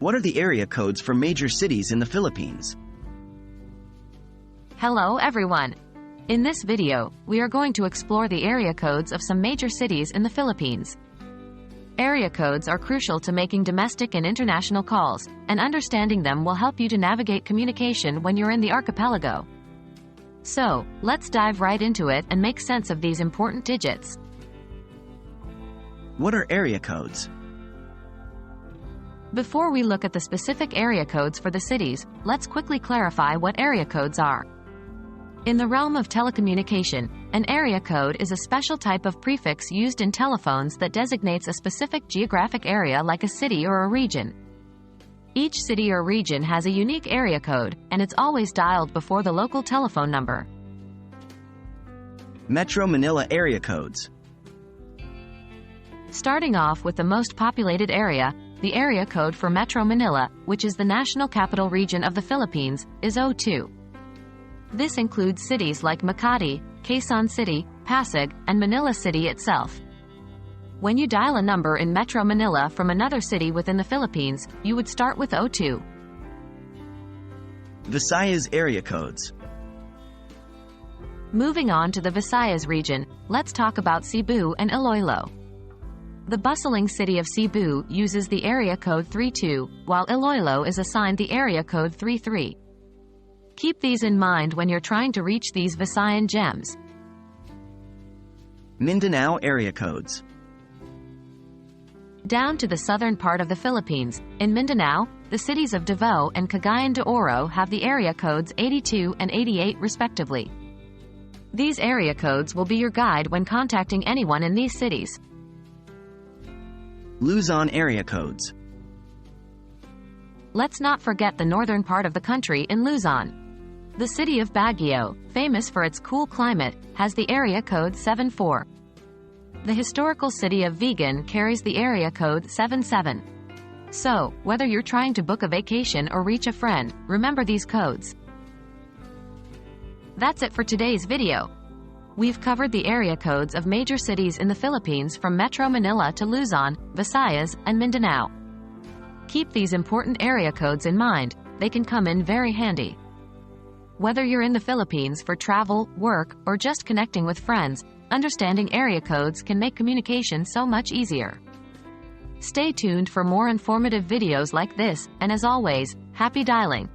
What are the area codes for major cities in the Philippines? Hello everyone! In this video, we are going to explore the area codes of some major cities in the Philippines. Area codes are crucial to making domestic and international calls, and understanding them will help you to navigate communication when you're in the archipelago. So, let's dive right into it and make sense of these important digits. What are area codes? Before we look at the specific area codes for the cities, let's quickly clarify what area codes are. In the realm of telecommunication, an area code is a special type of prefix used in telephones that designates a specific geographic area like a city or a region. Each city or region has a unique area code, and it's always dialed before the local telephone number. Metro Manila area codes. Starting off with the most populated area, the area code for Metro Manila, which is the national capital region of the Philippines, is 02. This includes cities like Makati, Quezon City, Pasig, and Manila City itself. When you dial a number in Metro Manila from another city within the Philippines, you would start with 02. Visayas area codes. Moving on to the Visayas region, let's talk about Cebu and Iloilo. The bustling city of Cebu uses the area code 32, while Iloilo is assigned the area code 33. Keep these in mind when you're trying to reach these Visayan gems. Mindanao area codes. Down to the southern part of the Philippines, in Mindanao, the cities of Davao and Cagayan de Oro have the area codes 82 and 88 respectively. These area codes will be your guide when contacting anyone in these cities. Luzon area codes. Let's not forget the northern part of the country in Luzon. The city of Baguio, famous for its cool climate, has the area code 74. The historical city of Vigan carries the area code 77. So, whether you're trying to book a vacation or reach a friend, remember these codes. That's it for today's video. We've covered the area codes of major cities in the Philippines from Metro Manila to Luzon, Visayas, and Mindanao. Keep these important area codes in mind, they can come in very handy. Whether you're in the Philippines for travel, work, or just connecting with friends, understanding area codes can make communication so much easier. Stay tuned for more informative videos like this, and as always, happy dialing!